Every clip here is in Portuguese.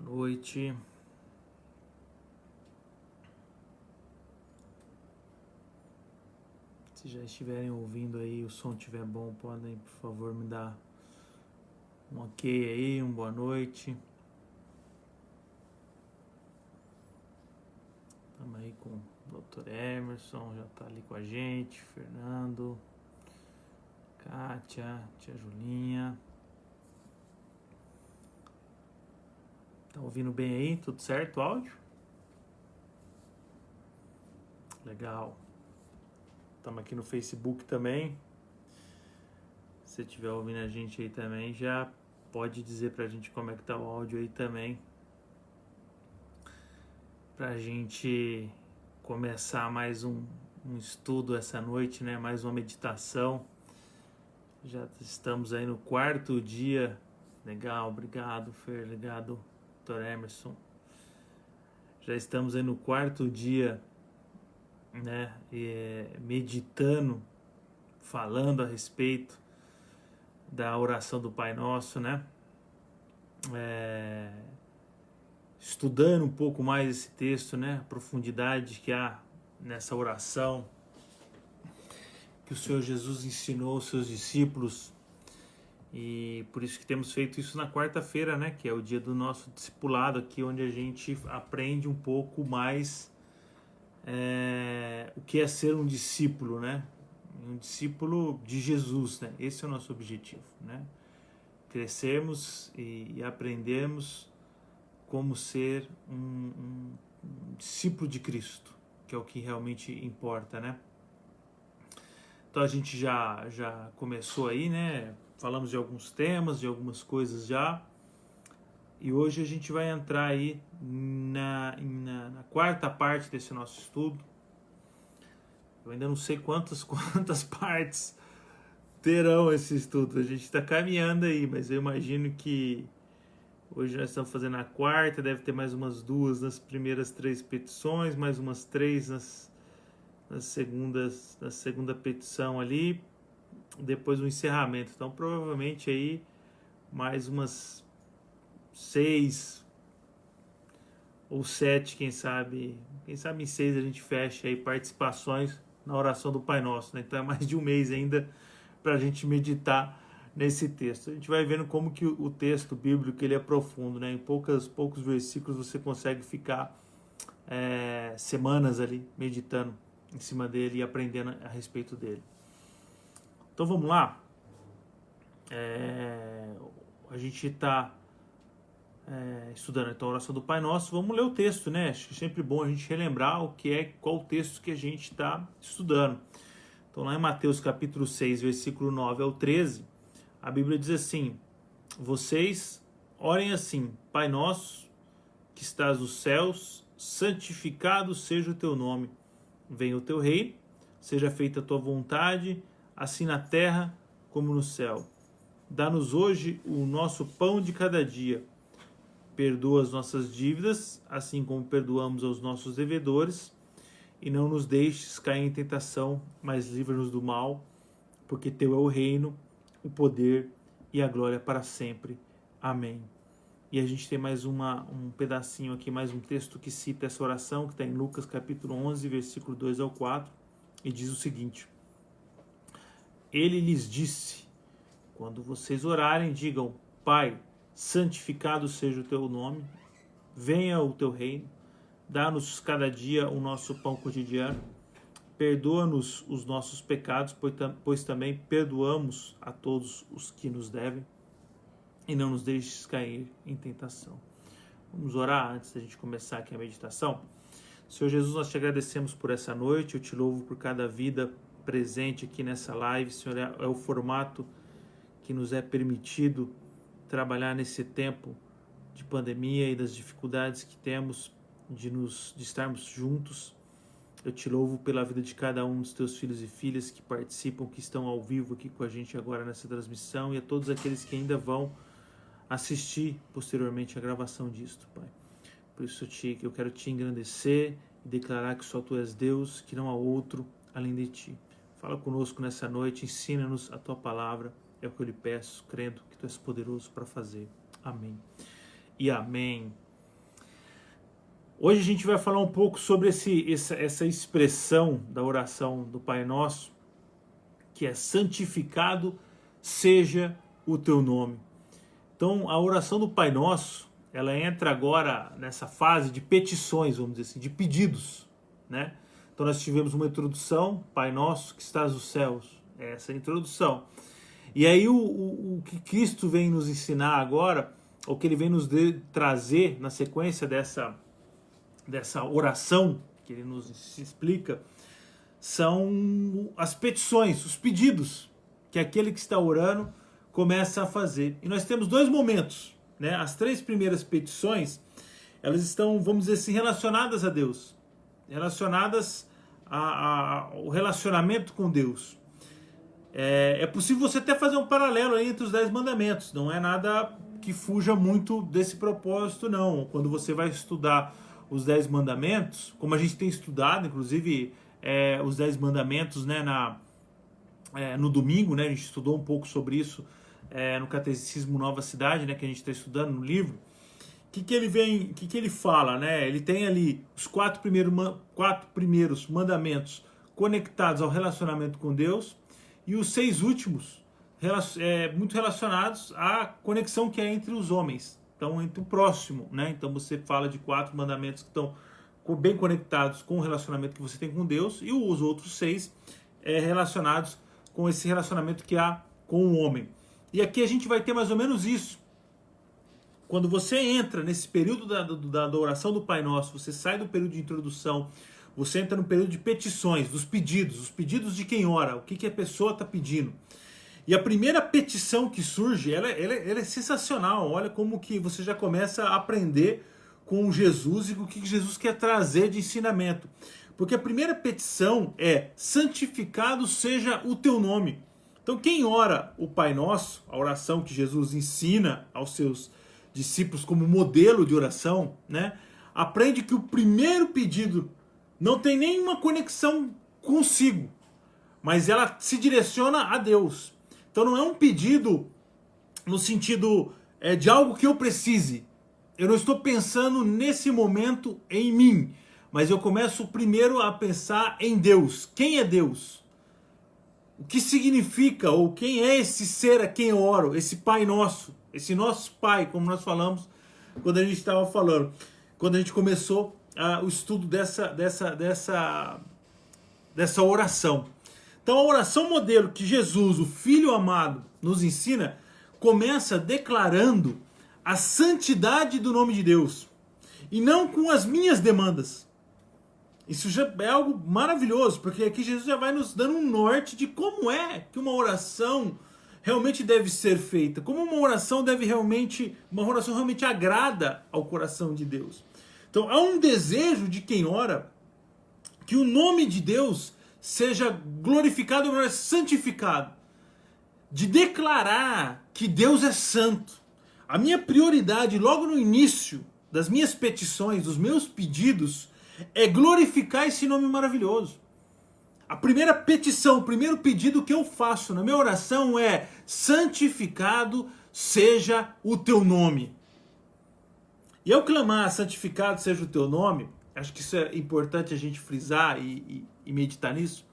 noite. Se já estiverem ouvindo aí, o som estiver bom, podem, por favor, me dar um ok aí, boa noite. Estamos aí com o Dr. Emerson, já está ali com a gente, Fernando, Kátia, tia Julinha. Tá ouvindo bem aí? Tudo certo o áudio? Legal. Estamos aqui no Facebook também. Se você estiver ouvindo a gente aí também, já pode dizer pra gente como é que tá o áudio aí também. Pra gente começar mais um estudo essa noite, né? Mais uma meditação. Já estamos aí no 4º dia. Legal, obrigado, Fer, obrigado, Dr. Emerson. Já estamos aí no 4º dia, né? Meditando, falando a respeito da oração do Pai Nosso, né? Estudando um pouco mais esse texto, né? A profundidade que há nessa oração que o Senhor Jesus ensinou aos seus discípulos, e por isso que temos feito isso na quarta-feira, né? Que é o dia do nosso discipulado aqui, onde a gente aprende um pouco mais o que é ser um discípulo, né? Um discípulo de Jesus, né? Esse é o nosso objetivo, né? Crescermos e aprendermos como ser um discípulo de Cristo, que é o que realmente importa, né? Então a gente já começou aí, né? Falamos de alguns temas, de algumas coisas já, e hoje a gente vai entrar aí na 4ª parte desse nosso estudo. Eu ainda não sei quantas partes terão esse estudo, a gente está caminhando aí, mas eu imagino que hoje nós estamos fazendo a 4ª, deve ter mais umas 2 nas primeiras 3 petições, mais umas 3 na segunda petição ali, depois o encerramento. Então provavelmente aí mais umas 6 ou 7, quem sabe em 6 a gente fecha aí participações na oração do Pai Nosso, né? Então é mais de um mês ainda para a gente meditar nesse texto. A gente vai vendo como que o texto bíblico ele é profundo, né? Em poucos versículos você consegue ficar semanas ali meditando em cima dele e aprendendo a respeito dele. Então vamos lá. A gente está estudando então a oração do Pai Nosso. Vamos ler o texto, né? Acho que é sempre bom a gente relembrar qual o texto que a gente está estudando. Então lá em Mateus capítulo 6, versículo 9 ao 13, a Bíblia diz assim: vocês orem assim: Pai Nosso, que estás nos céus, santificado seja o teu nome. Venha o teu reino, seja feita a tua vontade, assim na terra como no céu. Dá-nos hoje o nosso pão de cada dia. Perdoa as nossas dívidas, assim como perdoamos aos nossos devedores. E não nos deixes cair em tentação, mas livra-nos do mal, porque teu é o reino, o poder e a glória para sempre. Amém. E a gente tem mais um pedacinho aqui, mais um texto que cita essa oração, que está em Lucas capítulo 11, versículo 2 ao 4, e diz o seguinte: Ele lhes disse: quando vocês orarem, digam: Pai, santificado seja o teu nome, venha o teu reino, dá-nos cada dia o nosso pão cotidiano, perdoa-nos os nossos pecados, pois também perdoamos a todos os que nos devem, e não nos deixes cair em tentação. Vamos orar antes da gente começar aqui a meditação. Senhor Jesus, nós te agradecemos por essa noite, eu te louvo por cada vida presente aqui nessa live. Senhor, é o formato que nos é permitido trabalhar nesse tempo de pandemia e das dificuldades que temos de estarmos juntos. Eu te louvo pela vida de cada um dos teus filhos e filhas que participam, que estão ao vivo aqui com a gente agora nessa transmissão, e a todos aqueles que ainda vão assistir posteriormente a gravação disto, Pai. Por isso eu quero te engrandecer e declarar que só Tu és Deus, que não há outro além de Ti. Fala conosco nessa noite, ensina-nos a Tua palavra, é o que eu lhe peço, crendo que Tu és poderoso para fazer. Amém. E amém. Hoje a gente vai falar um pouco sobre essa expressão da oração do Pai Nosso, que é santificado seja o teu nome. Então a oração do Pai Nosso, ela entra agora nessa fase de petições, vamos dizer assim, de pedidos, né? Então nós tivemos uma introdução, Pai Nosso que estás nos céus, essa introdução. E aí o que Cristo vem nos ensinar agora, o que ele vem nos trazer na sequência dessa oração que ele nos explica, são as petições, os pedidos que aquele que está orando começa a fazer. E nós temos dois momentos, né? As três primeiras petições, elas estão, vamos dizer assim, relacionadas a Deus, relacionadas ao relacionamento com Deus. É possível você até fazer um paralelo aí entre os 10 mandamentos, não é nada que fuja muito desse propósito, não. Quando você vai estudar os 10 mandamentos, como a gente tem estudado, inclusive, os 10 mandamentos, né, no domingo, né, a gente estudou um pouco sobre isso no Catecismo Nova Cidade, né, que a gente está estudando no livro. O que ele fala, né? Ele tem ali os quatro primeiros mandamentos conectados ao relacionamento com Deus e os 6 últimos muito relacionados à conexão que é entre os homens, então entre o próximo, né? Então você fala de 4 mandamentos que estão bem conectados com o relacionamento que você tem com Deus e os outros 6 relacionados com esse relacionamento que há com o homem. E aqui a gente vai ter mais ou menos isso. Quando você entra nesse período da oração do Pai Nosso, você sai do período de introdução, você entra no período de petições, dos pedidos, os pedidos de quem ora, o que a pessoa está pedindo. E a primeira petição que surge, ela é sensacional. Olha como que você já começa a aprender com Jesus e com o que Jesus quer trazer de ensinamento. Porque a primeira petição é: santificado seja o teu nome. Então quem ora o Pai Nosso, a oração que Jesus ensina aos seus discípulos como modelo de oração, né, aprende que o primeiro pedido não tem nenhuma conexão consigo, mas ela se direciona a Deus. Então não é um pedido no sentido de algo que eu precise. Eu não estou pensando nesse momento em mim, mas eu começo primeiro a pensar em Deus. Quem é Deus? O que significa, ou quem é esse ser a quem eu oro, esse Pai Nosso, esse nosso Pai, como nós falamos quando a gente estava falando, quando a gente começou o estudo dessa oração. Então a oração modelo que Jesus, o Filho amado, nos ensina, começa declarando a santidade do nome de Deus, e não com as minhas demandas. Isso já é algo maravilhoso, porque aqui Jesus já vai nos dando um norte de como é que uma oração realmente deve ser feita, como uma oração realmente agrada ao coração de Deus. Então há um desejo de quem ora que o nome de Deus seja glorificado, santificado, de declarar que Deus é santo. A minha prioridade logo no início das minhas petições, dos meus pedidos, é glorificar esse nome maravilhoso. A primeira petição, o primeiro pedido que eu faço na minha oração é: santificado seja o teu nome. E ao clamar santificado seja o teu nome, acho que isso é importante a gente frisar e meditar nisso,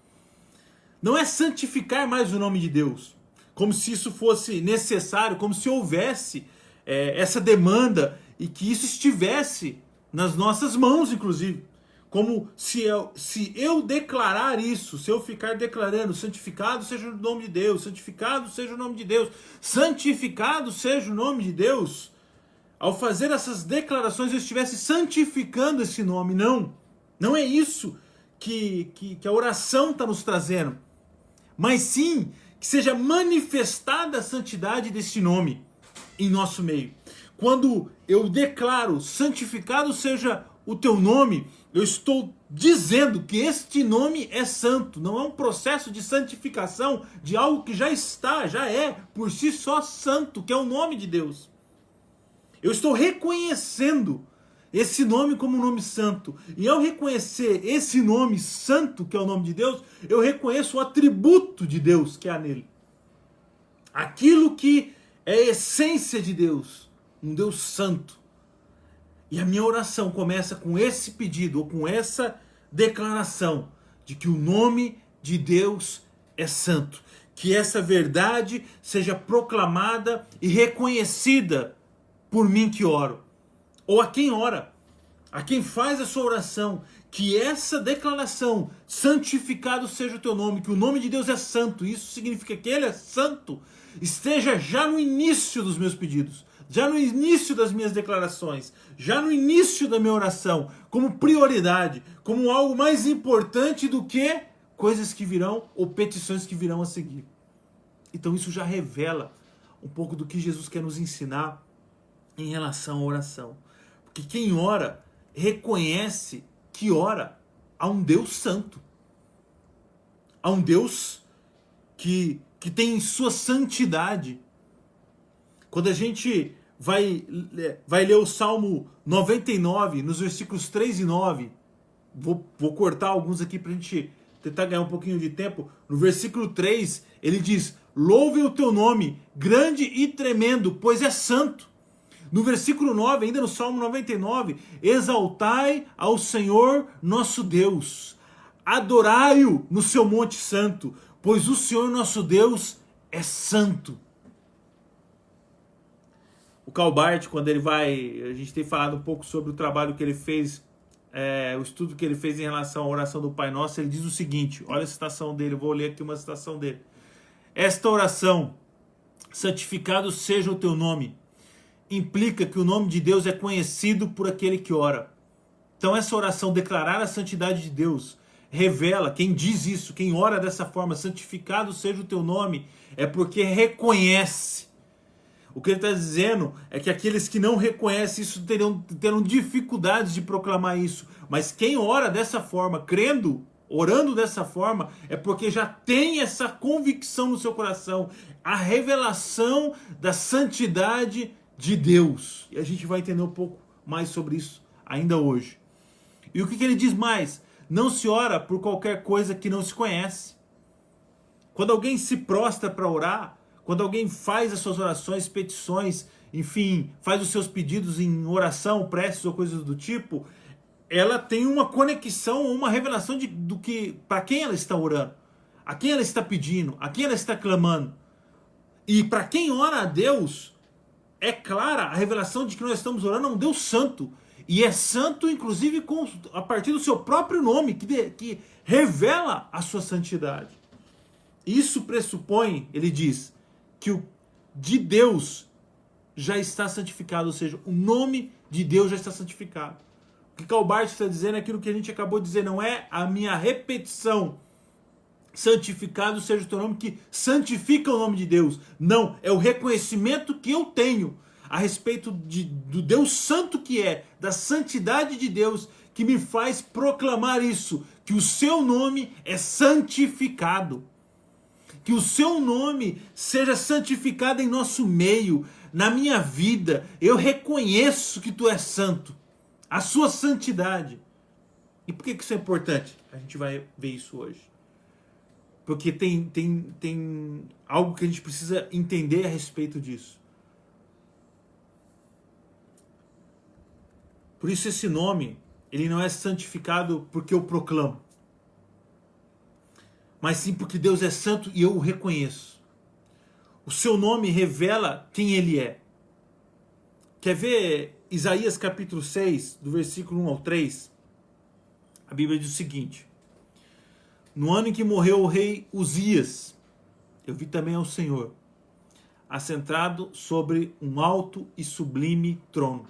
não é santificar mais o nome de Deus, como se isso fosse necessário, como se houvesse essa demanda e que isso estivesse nas nossas mãos, inclusive. Como se eu declarar isso, se eu ficar declarando: santificado seja o nome de Deus, santificado seja o nome de Deus, santificado seja o nome de Deus, ao fazer essas declarações eu estivesse santificando esse nome. Não é isso que a oração está nos trazendo, mas sim que seja manifestada a santidade desse nome em nosso meio. Quando eu declaro: santificado seja o teu nome, eu estou dizendo que este nome é santo. Não é um processo de santificação de algo que já é por si só santo, que é o nome de Deus. Eu estou reconhecendo esse nome como um nome santo. E ao reconhecer esse nome santo, que é o nome de Deus, eu reconheço o atributo de Deus que há nele. Aquilo que é a essência de Deus, um Deus santo. E a minha oração começa com esse pedido, ou com essa declaração de que o nome de Deus é santo. Que essa verdade seja proclamada e reconhecida por mim que oro. Ou a quem ora, a quem faz a sua oração. Que essa declaração, santificado seja o teu nome, que o nome de Deus é santo, isso significa que Ele é santo, esteja já no início dos meus pedidos, já no início das minhas declarações, já no início da minha oração, como prioridade, como algo mais importante do que coisas que virão ou petições que virão a seguir. Então isso já revela um pouco do que Jesus quer nos ensinar em relação à oração. Porque quem ora reconhece que ora a um Deus santo, a um Deus que tem em sua santidade. Quando a gente vai ler o Salmo 99, nos versículos 3 e 9, vou cortar alguns aqui para a gente tentar ganhar um pouquinho de tempo. No versículo 3, ele diz: louve o teu nome, grande e tremendo, pois é santo. No versículo 9, ainda no Salmo 99, exaltai ao Senhor nosso Deus, adorai-o no seu monte santo, pois o Senhor nosso Deus é santo. O Calbart, quando ele vai, a gente tem falado um pouco sobre o trabalho que ele fez, o estudo que ele fez em relação à oração do Pai Nosso, ele diz o seguinte, olha a citação dele, eu vou ler aqui uma citação dele. Esta oração, santificado seja o teu nome, implica que o nome de Deus é conhecido por aquele que ora. Então essa oração, declarar a santidade de Deus, revela, quem diz isso, quem ora dessa forma, santificado seja o teu nome, é porque reconhece. O que ele está dizendo é que aqueles que não reconhecem isso terão dificuldades de proclamar isso. Mas quem ora dessa forma, crendo, orando dessa forma, é porque já tem essa convicção no seu coração, a revelação da santidade de Deus. E a gente vai entender um pouco mais sobre isso ainda hoje. E o que ele diz mais? Não se ora por qualquer coisa que não se conhece. Quando alguém se prostra para orar, quando alguém faz as suas orações, petições, enfim, faz os seus pedidos em oração, preces ou coisas do tipo, ela tem uma conexão, uma revelação do que, para quem ela está orando, a quem ela está pedindo, a quem ela está clamando. E para quem ora a Deus, é clara a revelação de que nós estamos orando a um Deus santo. E é santo, inclusive, a partir do seu próprio nome, que revela a sua santidade. Isso pressupõe, ele diz, que o de Deus já está santificado, ou seja, o nome de Deus já está santificado. O que Calbart está dizendo é aquilo que a gente acabou de dizer, não é a minha repetição, santificado seja o teu nome, que santifica o nome de Deus. Não, é o reconhecimento que eu tenho a respeito do Deus santo que é, da santidade de Deus, que me faz proclamar isso, que o seu nome é santificado. Que o seu nome seja santificado em nosso meio, na minha vida. Eu reconheço que tu és santo, a sua santidade. E por que isso é importante? A gente vai ver isso hoje. Porque tem algo que a gente precisa entender a respeito disso. Por isso esse nome, ele não é santificado porque eu proclamo, mas sim porque Deus é santo e eu o reconheço. O seu nome revela quem ele é. Quer ver Isaías capítulo 6, do versículo 1 ao 3? A Bíblia diz o seguinte: no ano em que morreu o rei Uzias, eu vi também ao Senhor, assentado sobre um alto e sublime trono,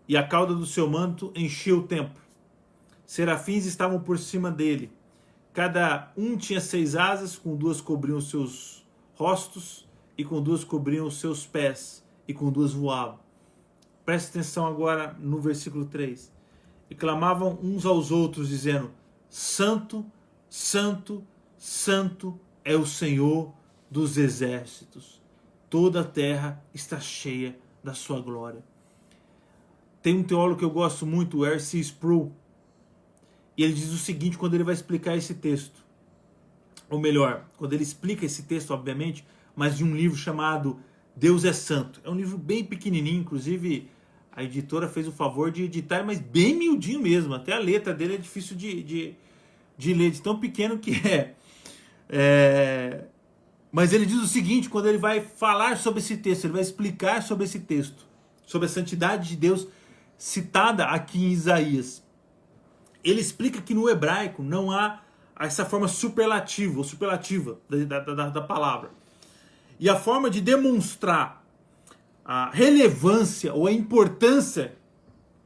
e a cauda do seu manto encheu o templo. Serafins estavam por cima dele. Cada um tinha 6 asas, com 2 cobriam os seus rostos, e com 2 cobriam os seus pés, e com 2 voavam. Preste atenção agora no versículo 3. E clamavam uns aos outros, dizendo: Santo, Santo, Santo é o Senhor dos exércitos. Toda a terra está cheia da sua glória. Tem um teólogo que eu gosto muito, o R.C. Sproul, e ele diz o seguinte quando ele vai explicar esse texto. Ou melhor, quando ele explica esse texto, obviamente, mas de um livro chamado Deus é Santo. É um livro bem pequenininho, inclusive A editora fez o favor de editar, mas bem miudinho mesmo. Até a letra dele é difícil de ler, de tão pequeno que é. Mas ele diz o seguinte, quando ele vai falar sobre esse texto, ele vai explicar sobre esse texto, sobre a santidade de Deus citada aqui em Isaías. Ele explica que no hebraico não há essa forma superlativa ou superlativa da palavra. E a forma de demonstrar a relevância ou a importância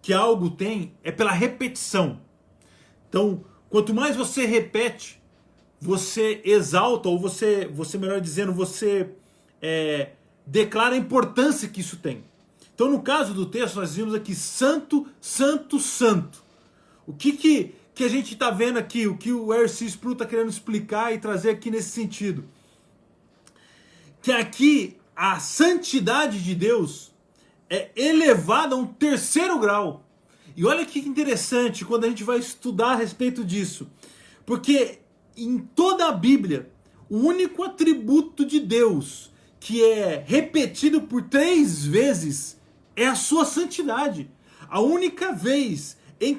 que algo tem é pela repetição. Então, quanto mais você repete, você exalta, ou você melhor dizendo, você declara a importância que isso tem. Então, no caso do texto, nós vimos aqui santo, santo, santo. O que a gente está vendo aqui, o que o R.C. Sproul está querendo explicar e trazer aqui nesse sentido? Que aqui a santidade de Deus é elevada a um terceiro grau. E olha que interessante quando a gente vai estudar a respeito disso. Porque em toda a Bíblia, o único atributo de Deus que é repetido por 3 vezes é a sua santidade. A única vez em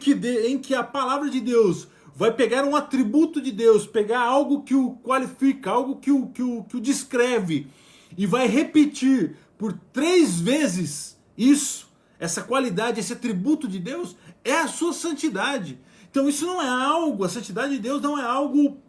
que a palavra de Deus vai pegar um atributo de Deus, pegar algo que o qualifica, algo que o descreve, e vai repetir por 3 vezes isso, essa qualidade, esse atributo de Deus, é a sua santidade. Então isso não é algo, a santidade de Deus não é algo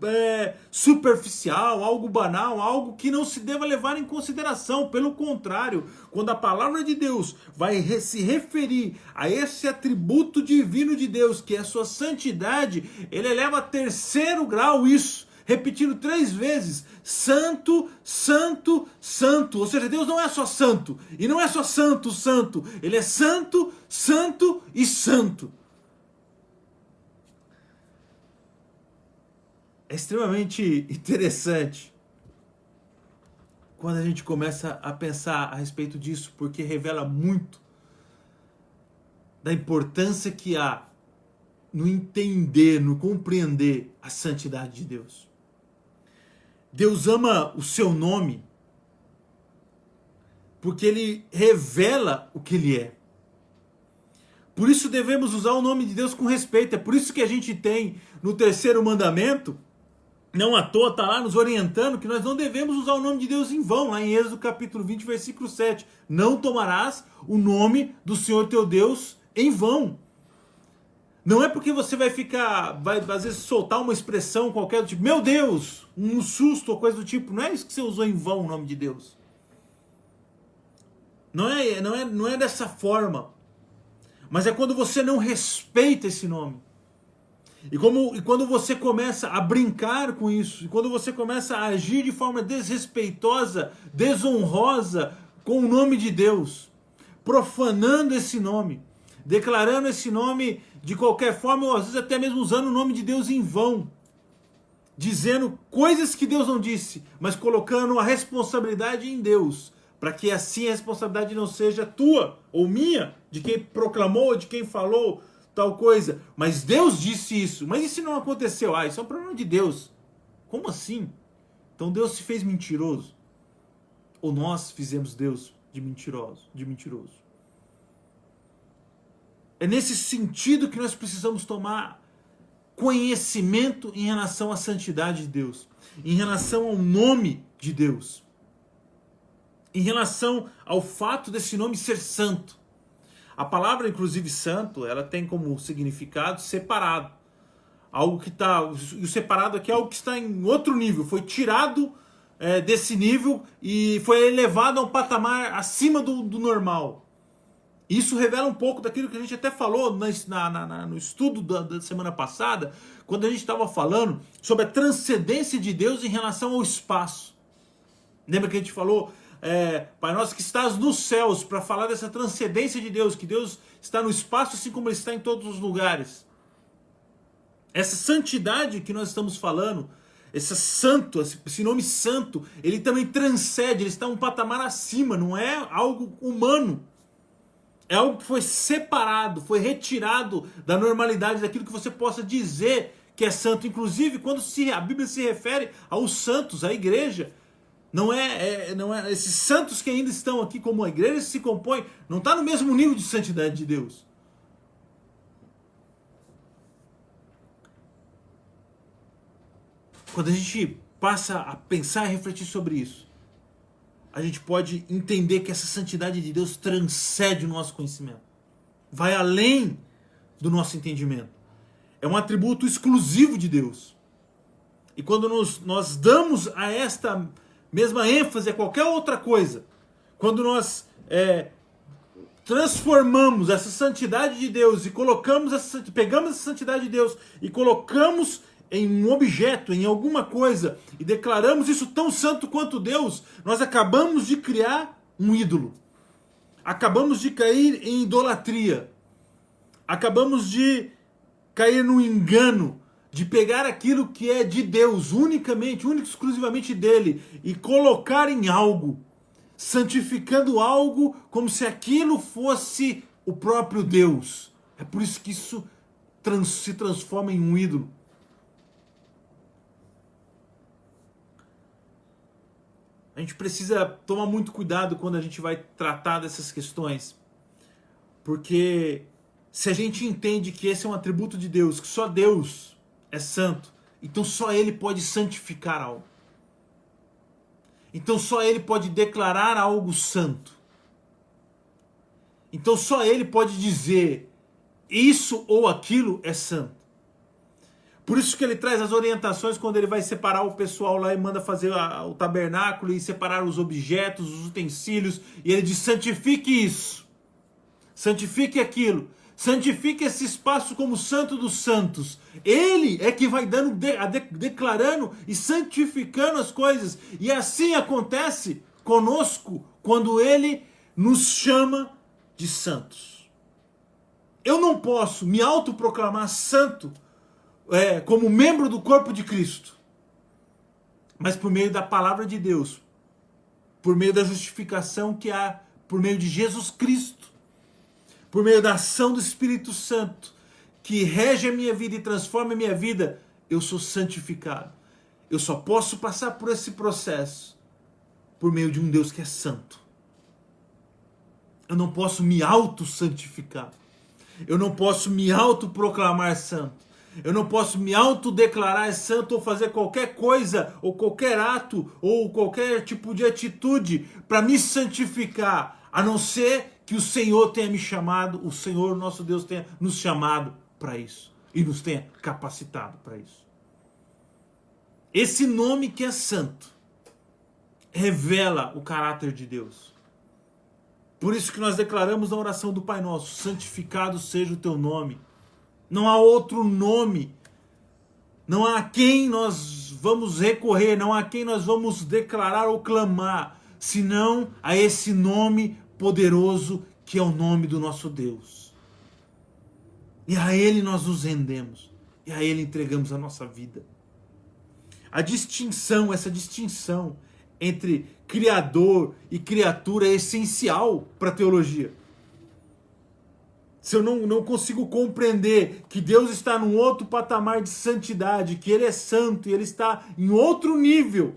superficial, algo banal, algo que não se deva levar em consideração. Pelo contrário, quando a palavra de Deus vai se referir a esse atributo divino de Deus, que é a sua santidade, ele eleva a terceiro grau isso, repetindo 3 vezes, santo, santo, santo. Ou seja, Deus não é só santo, e não é só santo, santo, ele é santo, santo e santo. É extremamente interessante quando a gente começa a pensar a respeito disso, porque revela muito da importância que há no entender, no compreender a santidade de Deus. Deus ama o seu nome porque ele revela o que ele é. Por isso devemos usar o nome de Deus com respeito. É por isso que a gente tem no terceiro mandamento, não à toa está lá nos orientando, que nós não devemos usar o nome de Deus em vão, lá em Êxodo capítulo 20, versículo 7. Não tomarás o nome do Senhor teu Deus em vão. Não é porque você vai às vezes soltar uma expressão qualquer do tipo, meu Deus, um susto ou coisa do tipo. Não é isso que você usou em vão o nome de Deus. Não é dessa forma. Mas é quando você não respeita esse nome. E quando você começa a brincar com isso, e quando você começa a agir de forma desrespeitosa, desonrosa com o nome de Deus, profanando esse nome, declarando esse nome de qualquer forma, ou às vezes até mesmo usando o nome de Deus em vão, dizendo coisas que Deus não disse, mas colocando a responsabilidade em Deus, para que assim a responsabilidade não seja tua ou minha, de quem proclamou, de quem falou tal coisa, mas Deus disse isso, mas isso não aconteceu, isso é um problema de Deus. Como assim? Então Deus se fez mentiroso? Ou nós fizemos Deus de mentiroso? É nesse sentido que nós precisamos tomar conhecimento em relação à santidade de Deus, em relação ao nome de Deus, em relação ao fato desse nome ser santo. A palavra, inclusive, santo, ela tem como significado separado. Algo que está... E o separado aqui é algo que está em outro nível. Foi tirado desse nível e foi elevado a um patamar acima do normal. Isso revela um pouco daquilo que a gente até falou no estudo da semana passada, quando a gente estava falando sobre a transcendência de Deus em relação ao espaço. Lembra que a gente falou... Pai nosso que estás nos céus, para falar dessa transcendência de Deus, que Deus está no espaço assim como Ele está em todos os lugares. Essa santidade que nós estamos falando, esse nome santo, ele também transcende, ele está um patamar acima, não é algo humano. É algo que foi separado, foi retirado da normalidade daquilo que você possa dizer que é santo. Inclusive, quando a Bíblia se refere aos santos, à igreja, Não é esses santos que ainda estão aqui como a igreja se compõe, não está no mesmo nível de santidade de Deus. Quando a gente passa a pensar e refletir sobre isso, a gente pode entender que essa santidade de Deus transcende o nosso conhecimento. Vai além do nosso entendimento. É um atributo exclusivo de Deus. E quando nós damos a esta mesma ênfase a qualquer outra coisa, quando nós transformamos essa santidade de Deus e pegamos essa santidade de Deus e colocamos em um objeto, em alguma coisa, e declaramos isso tão santo quanto Deus, nós acabamos de criar um ídolo. Acabamos de cair em idolatria. Acabamos de cair no engano de pegar aquilo que é de Deus, unicamente, único, exclusivamente dele, e colocar em algo, santificando algo como se aquilo fosse o próprio Deus. É por isso que isso se transforma em um ídolo. A gente precisa tomar muito cuidado quando a gente vai tratar dessas questões, porque se a gente entende que esse é um atributo de Deus, que só Deus é santo, então só Ele pode santificar algo. Então só Ele pode declarar algo santo. Então só Ele pode dizer isso ou aquilo é santo. Por isso que ele traz as orientações quando ele vai separar o pessoal lá e manda fazer o tabernáculo e separar os objetos, os utensílios, e ele diz: santifique isso, santifique aquilo, santifique esse espaço como santo dos santos. Ele é que vai declarando e santificando as coisas, e assim acontece conosco quando ele nos chama de santos. Eu não posso me autoproclamar santo como membro do corpo de Cristo, mas por meio da palavra de Deus, por meio da justificação que há por meio de Jesus Cristo, por meio da ação do Espírito Santo, que rege a minha vida e transforma a minha vida, eu sou santificado. Eu só posso passar por esse processo por meio de um Deus que é santo. Eu não posso me auto-santificar. Eu não posso me autoproclamar santo. Eu não posso me autodeclarar santo ou fazer qualquer coisa, ou qualquer ato, ou qualquer tipo de atitude para me santificar, a não ser que o Senhor tenha me chamado, o Senhor nosso Deus tenha nos chamado para isso e nos tenha capacitado para isso. Esse nome que é santo revela o caráter de Deus. Por isso que nós declaramos na oração do Pai Nosso: santificado seja o teu nome. Não há outro nome, não há a quem nós vamos recorrer, não há a quem nós vamos declarar ou clamar, senão a esse nome poderoso que é o nome do nosso Deus. E a Ele nós nos rendemos, e a Ele entregamos a nossa vida. Essa distinção entre Criador e criatura é essencial para a teologia. Se eu não consigo compreender que Deus está num outro patamar de santidade, que Ele é santo e Ele está em outro nível,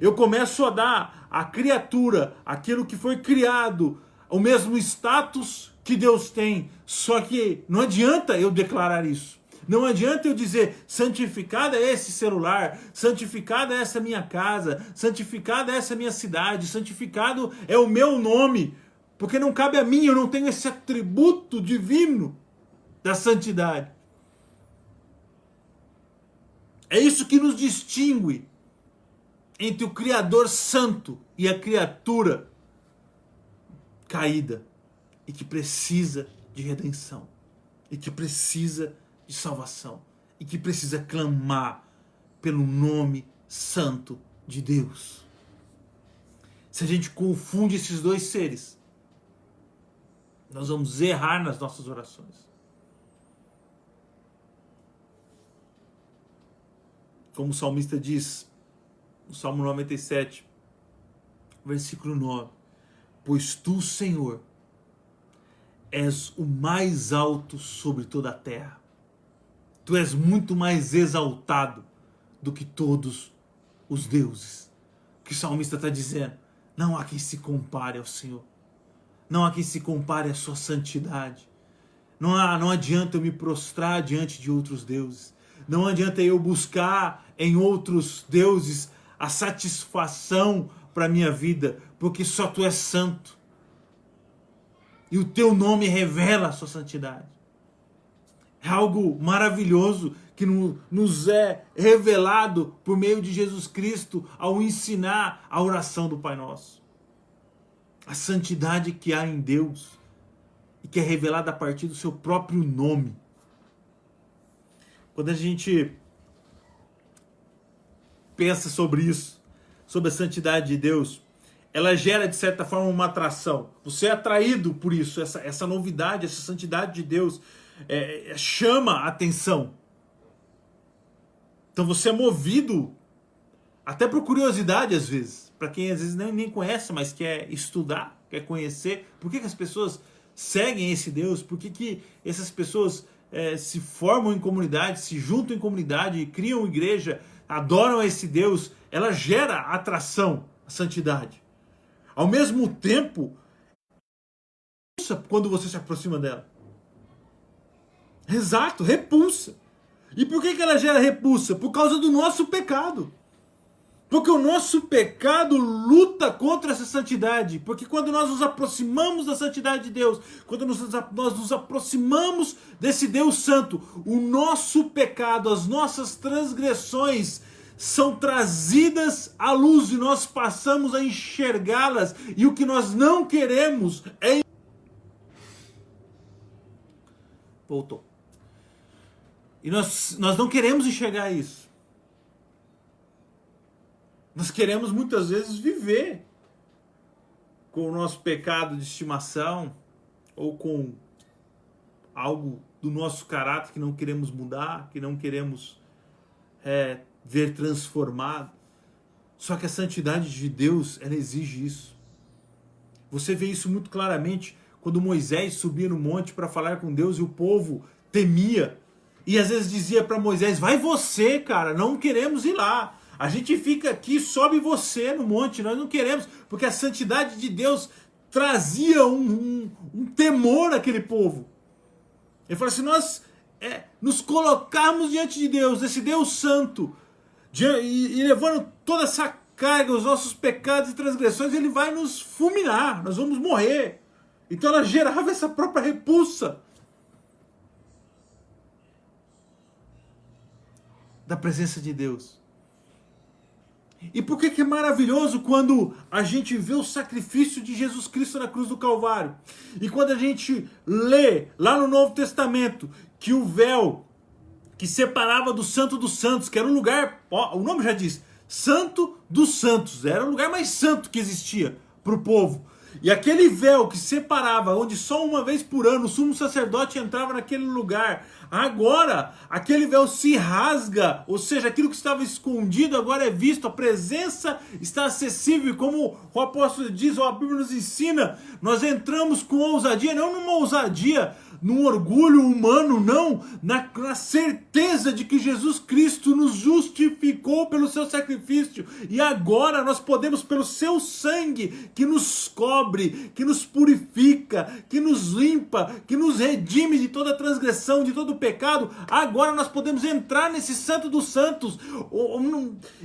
eu começo a dar à criatura, aquilo que foi criado, o mesmo status que Deus tem. Só que não adianta eu declarar isso. Não adianta eu dizer: santificado é esse celular, santificado é essa minha casa, santificado é essa minha cidade, santificado é o meu nome. Porque não cabe a mim, eu não tenho esse atributo divino da santidade. É isso que nos distingue entre o Criador santo e a criatura caída e que precisa de redenção, e que precisa de salvação, e que precisa clamar pelo nome santo de Deus. Se a gente confunde esses dois seres, nós vamos errar nas nossas orações. Como o salmista diz, no Salmo 97, versículo 9: pois tu, Senhor, és o mais alto sobre toda a terra. Tu és muito mais exaltado do que todos os deuses. que o salmista está dizendo. Não há quem se compare ao Senhor. Não há quem se compare à sua santidade. Não adianta eu me prostrar diante de outros deuses. Não adianta eu buscar em outros deuses a satisfação para a minha vida, porque só tu és santo. E o teu nome revela a sua santidade. É algo maravilhoso que nos é revelado por meio de Jesus Cristo ao ensinar a oração do Pai Nosso. A santidade que há em Deus e que é revelada a partir do seu próprio nome. Quando a gente pensa sobre isso, sobre a santidade de Deus, ela gera de certa forma uma atração. Você é atraído por isso, essa novidade, essa santidade de Deus chama a atenção. Então você é movido até por curiosidade às vezes, para quem às vezes nem conhece, mas quer estudar, quer conhecer. Por que as pessoas seguem esse Deus? Por que essas pessoas se formam em comunidade, se juntam em comunidade, criam igreja, adoram a esse Deus? Ela gera atração, a santidade. Ao mesmo tempo, quando você se aproxima dela. Exato, repulsa. E por que ela gera repulsa? Por causa do nosso pecado. Porque o nosso pecado luta contra essa santidade. Porque quando nós nos aproximamos da santidade de Deus, quando nós nos aproximamos desse Deus santo, o nosso pecado, as nossas transgressões são trazidas à luz e nós passamos a enxergá-las. E o que nós não queremos é... Voltou. E nós não queremos enxergar isso. Nós queremos muitas vezes viver com o nosso pecado de estimação ou com algo do nosso caráter que não queremos mudar, que não queremos ver transformado. Só que a santidade de Deus, ela exige isso. Você vê isso muito claramente quando Moisés subia no monte para falar com Deus e o povo temia. E às vezes dizia para Moisés, vai você, cara, não queremos ir lá. A gente fica aqui, sobe você no monte, nós não queremos. Porque a santidade de Deus trazia um temor àquele povo. Ele falou assim, nós nos colocarmos diante de Deus, desse Deus santo, e levando toda essa carga, os nossos pecados e transgressões, ele vai nos fulminar, nós vamos morrer. Então ela gerava essa própria repulsa da presença de Deus. E por que é maravilhoso quando a gente vê o sacrifício de Jesus Cristo na cruz do Calvário? E quando a gente lê lá no Novo Testamento que o véu que separava do Santo dos Santos, que era um lugar, ó, o nome já diz, Santo dos Santos, era o lugar mais santo que existia para o povo. E aquele véu que separava, onde só uma vez por ano o sumo sacerdote entrava naquele lugar, agora aquele véu se rasga, ou seja, aquilo que estava escondido agora é visto, a presença está acessível, e como o apóstolo diz, ou a Bíblia nos ensina, nós entramos com ousadia, não numa ousadia, num orgulho humano, não, na certeza de que Jesus Cristo nos justificou pelo seu sacrifício, e agora nós podemos, pelo seu sangue, que nos cobre, que nos purifica, que nos limpa, que nos redime de toda transgressão, de todo pecado, agora nós podemos entrar nesse Santo dos Santos,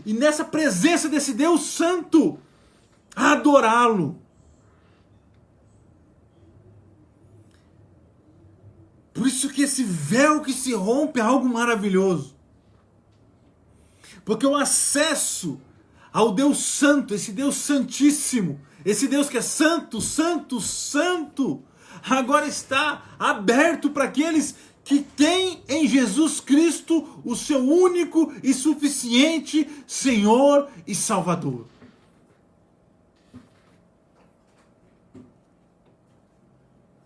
e nessa presença desse Deus Santo, adorá-lo. Por isso que esse véu que se rompe é algo maravilhoso. Porque o acesso ao Deus Santo, esse Deus Santíssimo, esse Deus que é santo, santo, santo, agora está aberto para aqueles que têm em Jesus Cristo o seu único e suficiente Senhor e Salvador.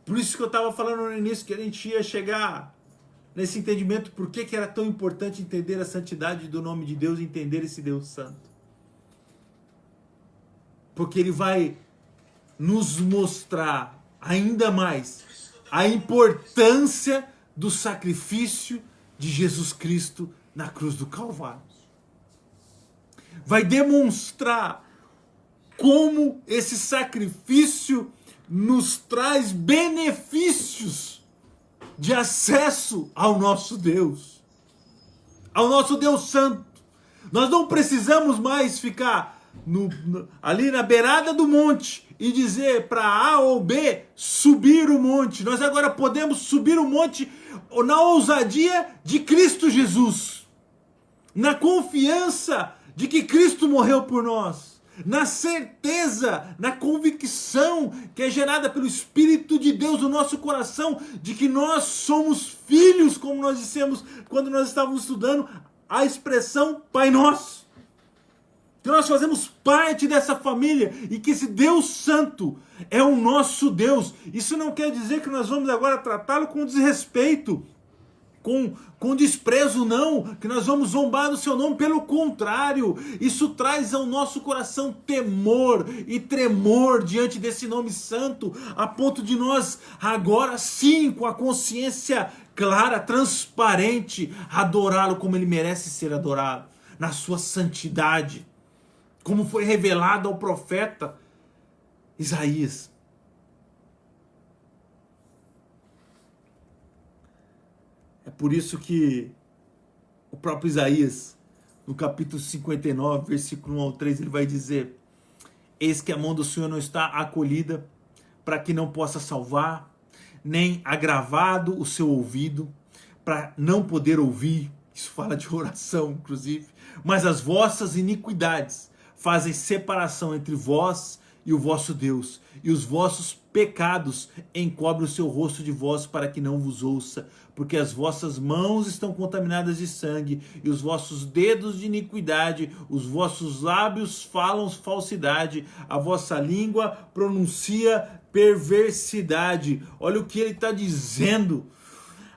Por isso que eu estava falando no início que a gente ia chegar nesse entendimento por que era tão importante entender a santidade do nome de Deus e entender esse Deus Santo. Porque ele vai nos mostrar ainda mais a importância do sacrifício de Jesus Cristo na cruz do Calvário. Vai demonstrar como esse sacrifício nos traz benefícios de acesso ao nosso Deus Santo. Nós não precisamos mais ficar ali na beirada do monte e dizer para A ou B subir o monte. Nós agora podemos subir o monte na ousadia de Cristo Jesus, na confiança de que Cristo morreu por nós, na certeza, na convicção que é gerada pelo Espírito de Deus no nosso coração, de que nós somos filhos, como nós dissemos quando nós estávamos estudando a expressão Pai Nosso. Que nós fazemos parte dessa família e que esse Deus Santo é o nosso Deus. Isso não quer dizer que nós vamos agora tratá-lo com desrespeito, com desprezo, não, que nós vamos zombar do seu nome. Pelo contrário, isso traz ao nosso coração temor e tremor diante desse nome santo, a ponto de nós agora sim, com a consciência clara, transparente, adorá-lo como ele merece ser adorado, na sua santidade, como foi revelado ao profeta Isaías. É por isso que o próprio Isaías, no capítulo 59, versículo 1 ao 3, ele vai dizer: eis que a mão do Senhor não está acolhida, para que não possa salvar, nem agravado o seu ouvido, para não poder ouvir. Isso fala de oração, inclusive. Mas as vossas iniquidades fazem separação entre vós e o vosso Deus, e os vossos pecados encobrem o seu rosto de vós para que não vos ouça, porque as vossas mãos estão contaminadas de sangue, e os vossos dedos de iniquidade, os vossos lábios falam falsidade, a vossa língua pronuncia perversidade. Olha o que ele está dizendo.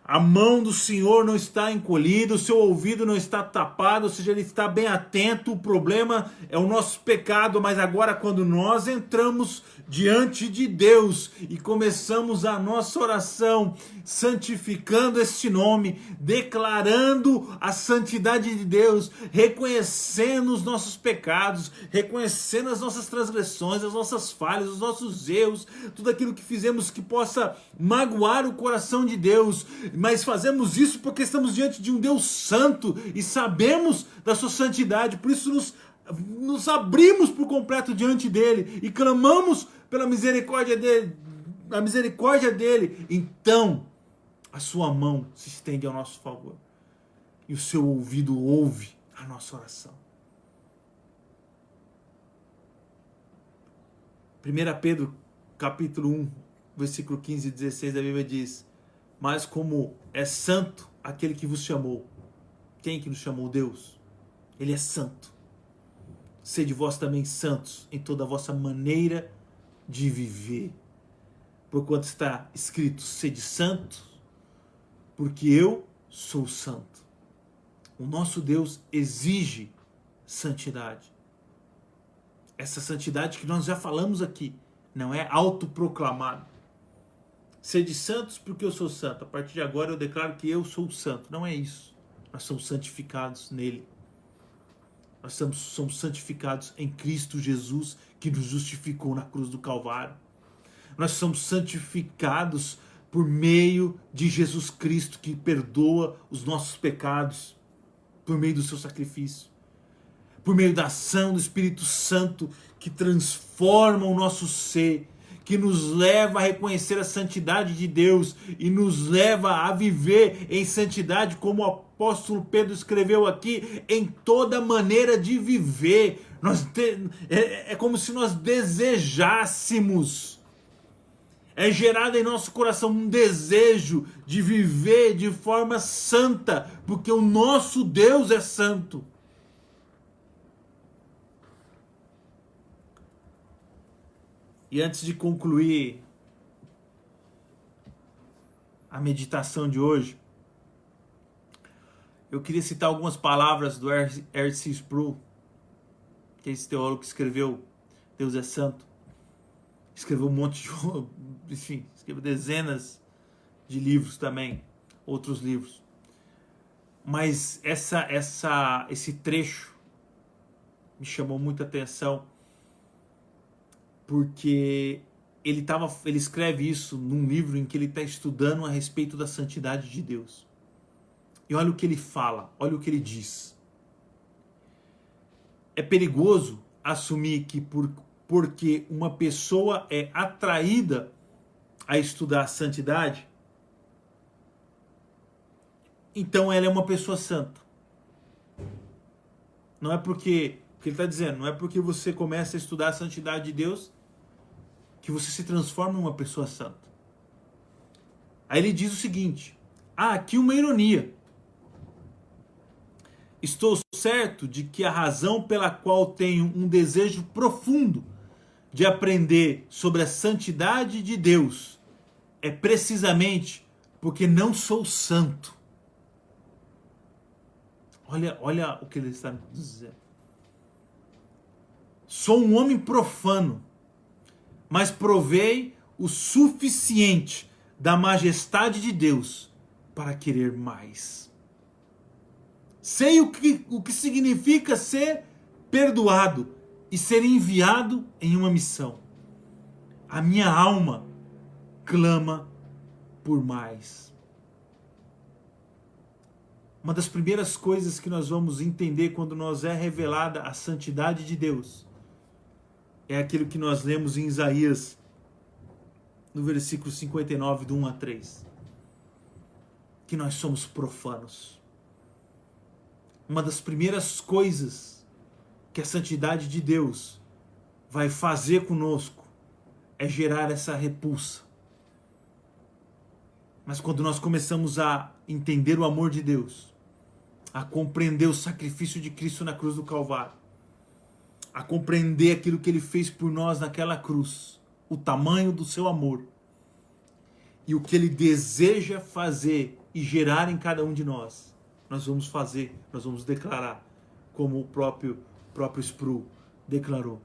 A mão do Senhor não está encolhida, o seu ouvido não está tapado, ou seja, ele está bem atento. O problema é o nosso pecado, mas agora quando nós entramos diante de Deus e começamos a nossa oração, santificando este nome, declarando a santidade de Deus, reconhecendo os nossos pecados, reconhecendo as nossas transgressões, as nossas falhas, os nossos erros, tudo aquilo que fizemos que possa magoar o coração de Deus, mas fazemos isso porque estamos diante de um Deus santo e sabemos da sua santidade, por isso nos abrimos por completo diante dele e clamamos pela misericórdia dele. Então a sua mão se estende ao nosso favor e o seu ouvido ouve a nossa oração. 1 Pedro capítulo 1, versículo 15 e 16 da Bíblia diz: mas como é santo aquele que vos chamou. Quem que nos chamou? Deus. Ele é santo. Sede vós também santos em toda a vossa maneira de viver. Porquanto está escrito: sede santos, porque eu sou santo. O nosso Deus exige santidade. Essa santidade que nós já falamos aqui não é autoproclamada. Sede santos porque eu sou santo. A partir de agora eu declaro que eu sou santo. Não é isso. Nós somos santificados nele. Nós somos santificados em Cristo Jesus, que nos justificou na cruz do Calvário. Nós somos santificados por meio de Jesus Cristo, que perdoa os nossos pecados, por meio do seu sacrifício, por meio da ação do Espírito Santo, que transforma o nosso ser, que nos leva a reconhecer a santidade de Deus e nos leva a viver em santidade, como o apóstolo Pedro escreveu aqui, em toda maneira de viver. É como se nós desejássemos. É gerado em nosso coração um desejo de viver de forma santa, porque o nosso Deus é santo. E antes de concluir a meditação de hoje, eu queria citar algumas palavras do R.C. Sproul, que é esse teólogo que escreveu Deus é Santo. Escreveu um monte de... Enfim, escreveu dezenas de livros também, outros livros. Mas esse trecho me chamou muita atenção. porque ele escreve isso num livro em que ele está estudando a respeito da santidade de Deus. E olha o que ele fala, olha o que ele diz. É perigoso assumir que porque uma pessoa é atraída a estudar a santidade, então ela é uma pessoa santa. Não é porque, o que ele está dizendo, não é porque você começa a estudar a santidade de Deus que você se transforma em uma pessoa santa. Aí ele diz o seguinte: há aqui uma ironia. Estou certo de que a razão pela qual tenho um desejo profundo de aprender sobre a santidade de Deus é precisamente porque não sou santo. Olha o que ele está dizendo. Sou um homem profano, mas provei o suficiente da majestade de Deus para querer mais. Sei o que significa ser perdoado e ser enviado em uma missão. A minha alma clama por mais. Uma das primeiras coisas que nós vamos entender quando nos é revelada a santidade de Deus é aquilo que nós lemos em Isaías, no versículo 59, do 1 a 3. Que nós somos profanos. Uma das primeiras coisas que a santidade de Deus vai fazer conosco é gerar essa repulsa. Mas quando nós começamos a entender o amor de Deus, a compreender o sacrifício de Cristo na cruz do Calvário, a compreender aquilo que Ele fez por nós naquela cruz, o tamanho do seu amor e o que Ele deseja fazer e gerar em cada um de nós, nós vamos fazer, nós vamos declarar, como o próprio Sproul declarou.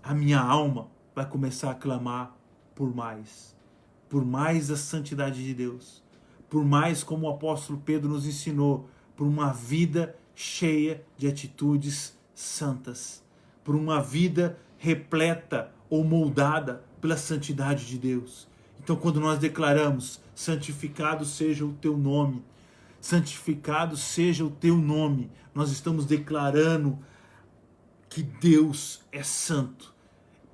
A minha alma vai começar a clamar por mais a santidade de Deus, por mais, como o apóstolo Pedro nos ensinou, por uma vida cheia de atitudes santas, por uma vida repleta ou moldada pela santidade de Deus. Então, quando nós declaramos: santificado seja o teu nome, santificado seja o teu nome, nós estamos declarando que Deus é santo,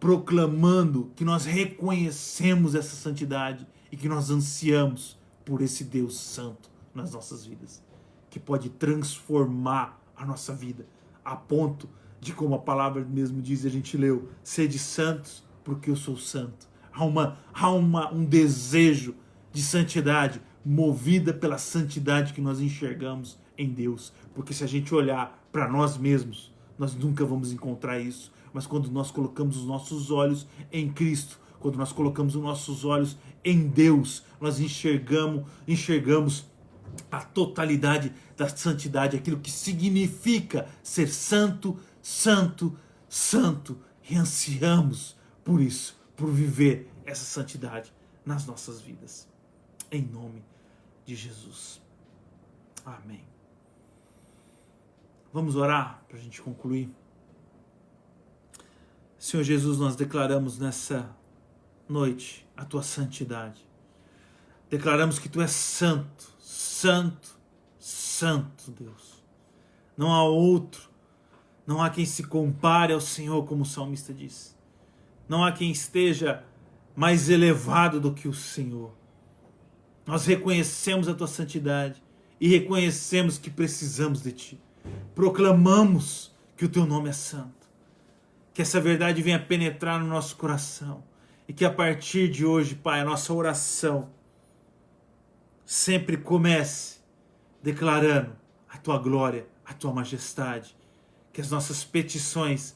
proclamando que nós reconhecemos essa santidade e que nós ansiamos por esse Deus santo nas nossas vidas, que pode transformar a nossa vida, a ponto de, como a palavra mesmo diz, a gente leu, sede santos porque eu sou santo. Há um desejo de santidade movida pela santidade que nós enxergamos em Deus, porque se a gente olhar para nós mesmos, nós nunca vamos encontrar isso. Mas quando nós colocamos os nossos olhos em Cristo, quando nós colocamos os nossos olhos em Deus, nós enxergamos a totalidade da santidade, aquilo que significa ser santo, santo, santo, e ansiamos por isso, por viver essa santidade nas nossas vidas. Em nome de Jesus. Amém. Vamos orar para a gente concluir. Senhor Jesus, nós declaramos nessa noite a tua santidade. Declaramos que tu és santo, santo, santo, Deus. Não há outro, não há quem se compare ao Senhor, como o salmista disse. Não há quem esteja mais elevado do que o Senhor. Nós reconhecemos a tua santidade e reconhecemos que precisamos de ti. Proclamamos que o teu nome é santo. Que essa verdade venha penetrar no nosso coração. E que a partir de hoje, Pai, a nossa oração sempre comece declarando a tua glória, a tua majestade. Que as nossas petições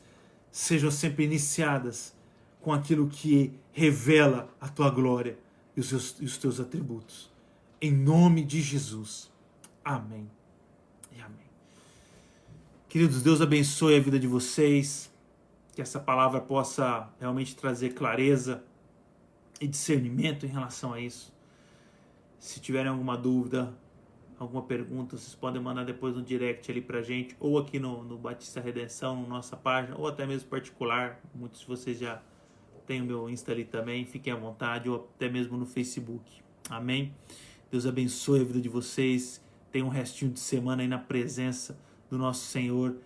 sejam sempre iniciadas com aquilo que revela a tua glória e os teus atributos. Em nome de Jesus. Amém e amém. Queridos, Deus abençoe a vida de vocês. Que essa palavra possa realmente trazer clareza e discernimento em relação a isso. Se tiverem alguma dúvida, alguma pergunta, vocês podem mandar depois no direct ali pra gente, ou aqui no Batista Redenção, na nossa página, ou até mesmo particular. Muitos de vocês já tem o meu Insta ali também, fiquem à vontade, ou até mesmo no Facebook. Amém? Deus abençoe a vida de vocês. Tenham um restinho de semana aí na presença do nosso Senhor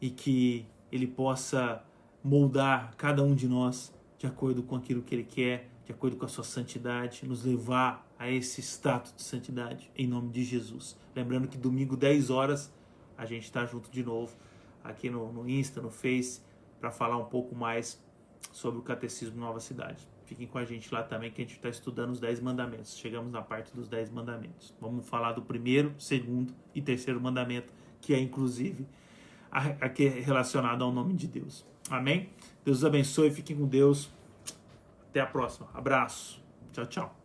e que Ele possa moldar cada um de nós de acordo com aquilo que Ele quer, de acordo com a sua santidade, nos levar a esse status de santidade, em nome de Jesus. Lembrando que domingo, 10 horas, a gente está junto de novo aqui no Insta, no Face, para falar um pouco mais sobre o Catecismo Nova Cidade. Fiquem com a gente lá também, que a gente está estudando os 10 mandamentos. Chegamos na parte dos 10 mandamentos. Vamos falar do primeiro, segundo e terceiro mandamento, que é inclusive aqui relacionado ao nome de Deus. Amém? Deus os abençoe, fiquem com Deus. Até a próxima. Abraço. Tchau, tchau.